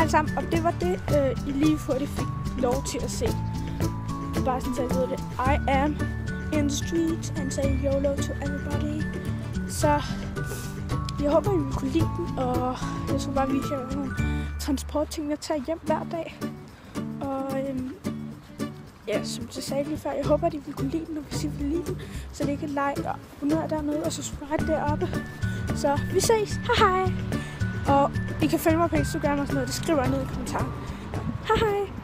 Hej sammen, og det var det, I lige hurtigt fik lov til at se. Bare sådan, så jeg ved det. I am in the streets and say YOLO to everybody. Så jeg håber, I vil kunne lide den, og jeg skulle bare vise jer nogle transportting, jeg tager hjem hver dag. Og ja, som jeg sagde lige før, jeg håber, at I vil kunne lide den, og hvis I vil lide den, så det kan like og abonnere dernede, og så subscribe deroppe. Så vi ses. Hej hej! Og I kan følge mig på Instagram og sådan noget, det skriver jeg ned i kommentaren. Hej hej!